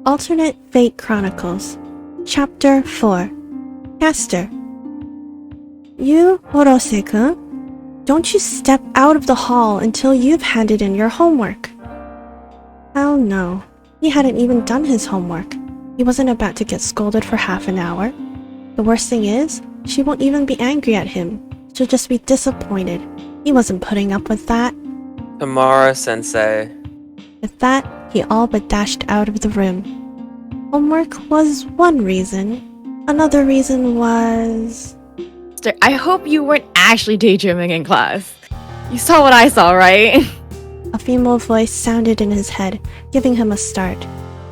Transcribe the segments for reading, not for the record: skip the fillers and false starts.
Alternate Fate Chronicles, Chapter 4. Caster. You, Horose-kun, don't you step out of the hall until you've handed in your homework. Oh no, he hadn't even done his homework. He wasn't about to get scolded for half an hour. The worst thing is, she won't even be angry at him. She'll just be disappointed. He wasn't putting up with that. Tomorrow-sensei. With that, he all but dashed out of the room. Homework was one reason. Another reason was... I hope you weren't actually daydreaming in class. You saw what I saw, right? A female voice sounded in his head, giving him a start.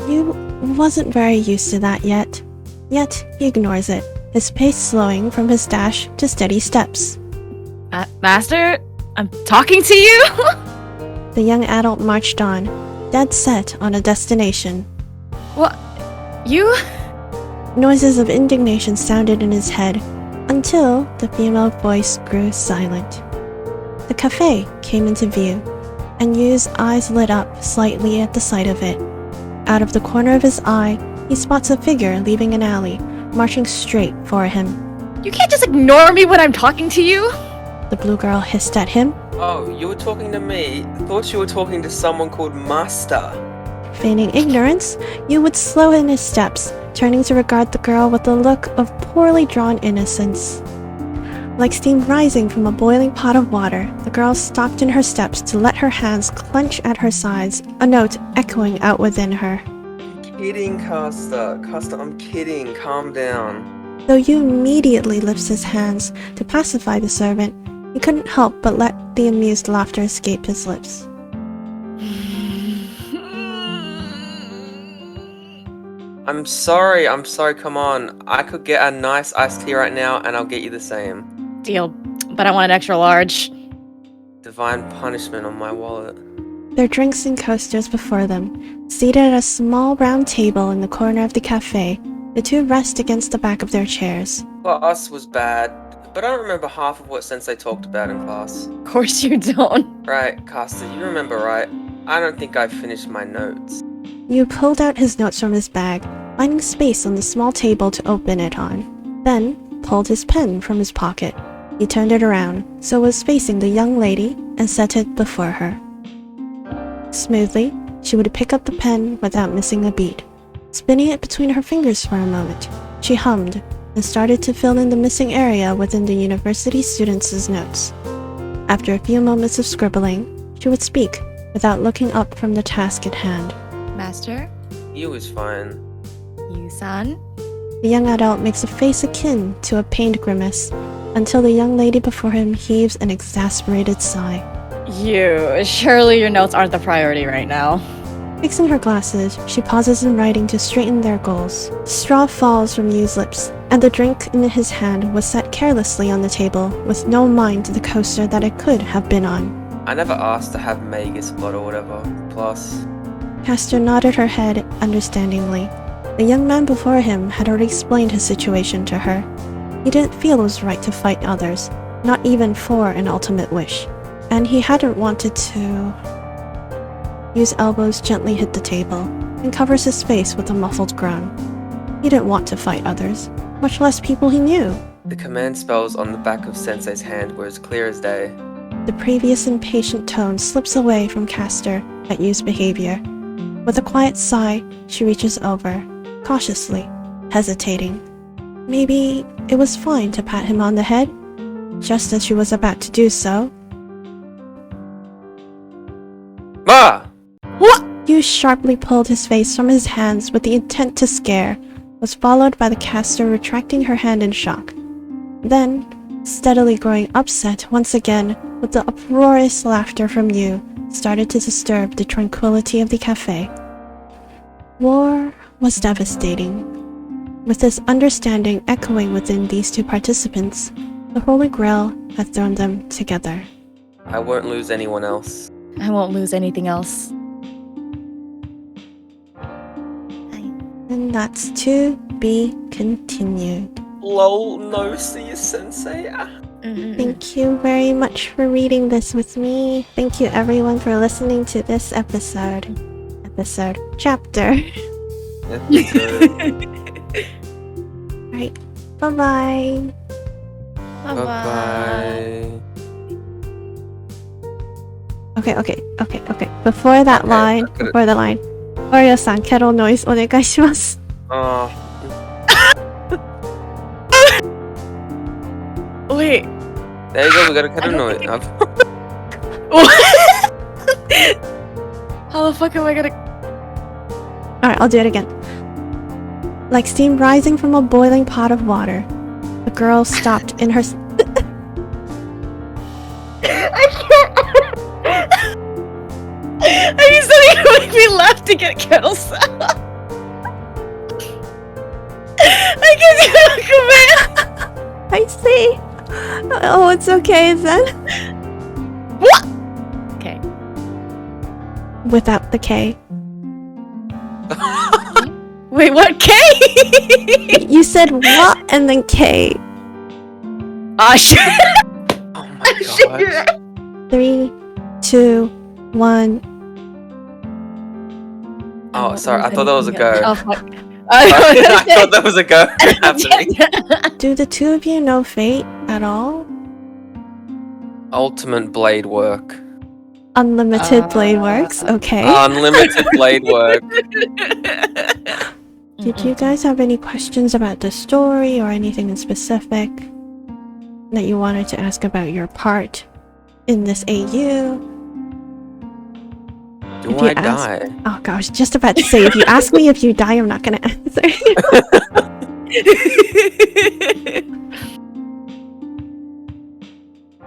You wasn't very used to that yet. Yet, he ignores it, his pace slowing from his dash to steady steps. Master? I'm talking to you? The young adult marched on, dead set on a destination. What? You? Noises of indignation sounded in his head, until the female voice grew silent. The cafe came into view, and Yu's eyes lit up slightly at the sight of it. Out of the corner of his eye, he spots a figure leaving an alley, marching straight for him. You can't just ignore me when I'm talking to you! The blue girl hissed at him. Oh, you were talking to me? Thought you were talking to someone called Master. Feigning ignorance, Yu would slow in his steps, turning to regard the girl with a look of poorly drawn innocence. Like steam rising from a boiling pot of water, the girl stopped in her steps to let her hands clench at her sides, a note echoing out within her. I'm kidding, Caster. Caster, I'm kidding. Calm down. Though Yu immediately lifts his hands to pacify the servant, he couldn't help but let the amused laughter escape his lips. I'm sorry, come on. I could get a nice iced tea right now and I'll get you the same. Deal, but I want an extra large. Divine punishment on my wallet. Their drinks and coasters before them, seated at a small round table in the corner of the cafe, the two rest against the back of their chairs. Class was bad, but I don't remember half of what Sensei talked about in class. Of course you don't. Right, Caster, you remember, right? I don't think I finished my notes. Yu pulled out his notes from his bag, finding space on the small table to open it on, then pulled his pen from his pocket. He turned it around, so it was facing the young lady, and set it before her. Smoothly, she would pick up the pen without missing a beat. Spinning it between her fingers for a moment, she hummed, and started to fill in the missing area within the university students' notes. After a few moments of scribbling, she would speak, without looking up from the task at hand. Master? You was fine. You-san? The young adult makes a face akin to a pained grimace, until the young lady before him heaves an exasperated sigh. You, surely your notes aren't the priority right now. Fixing her glasses, she pauses in writing to straighten their goals. Straw falls from Yu's lips, and the drink in his hand was set carelessly on the table, with no mind to the coaster that it could have been on. I never asked to have Magus blood or whatever. Plus... Caster nodded her head understandingly. The young man before him had already explained his situation to her. He didn't feel it was right to fight others, not even for an ultimate wish. And he hadn't wanted to... Yu's elbows gently hit the table, and covers his face with a muffled groan. He didn't want to fight others, much less people he knew. The command spells on the back of Sensei's hand were as clear as day. The previous impatient tone slips away from Caster at Yu's behavior. With a quiet sigh, she reaches over, cautiously, hesitating. Maybe it was fine to pat him on the head? Just as she was about to do so... Ma! What? Yu sharply pulled his face from his hands with the intent to scare, was followed by the caster retracting her hand in shock. Then, steadily growing upset once again with the uproarious laughter from Yu, started to disturb the tranquility of the cafe. War was devastating. With this understanding echoing within these two participants, the Holy Grail had thrown them together. I won't lose anyone else. I won't lose anything else. And that's to be continued. Lol, no, see you, Sensei. Thank you very much for reading this with me. Thank you everyone for listening to this chapter. Yes, we do. Right. Bye-bye. Bye-bye. Okay. Before that Okay, line, I could've- before the line. Oreo-san, kettle noise お願いします. Oh, Wait. there you go. We got a kettle noise. How the fuck am I gonna? Alright, I'll do it again. Like steam rising from a boiling pot of water, the girl stopped in her... I can't. Are you saying you make me laugh to get kettle sound? I can't do it, I see! Oh, it's okay then. What? Okay. Without the K. Wait, what? K? You said what and then K. Ah, shit. Oh my god. 3, 2, 1. Oh, sorry. I thought that was a go. Oh, fuck. I thought that was a go happening. Do the two of you know Fate at all? Ultimate blade work. Unlimited Blade Works, okay. Unlimited blade work. Did you guys have any questions about the story or anything in specific that you wanted to ask about your part in this AU? Do If you I ask- die? Oh gosh, just about to say, if you ask me if you die, I'm not gonna answer.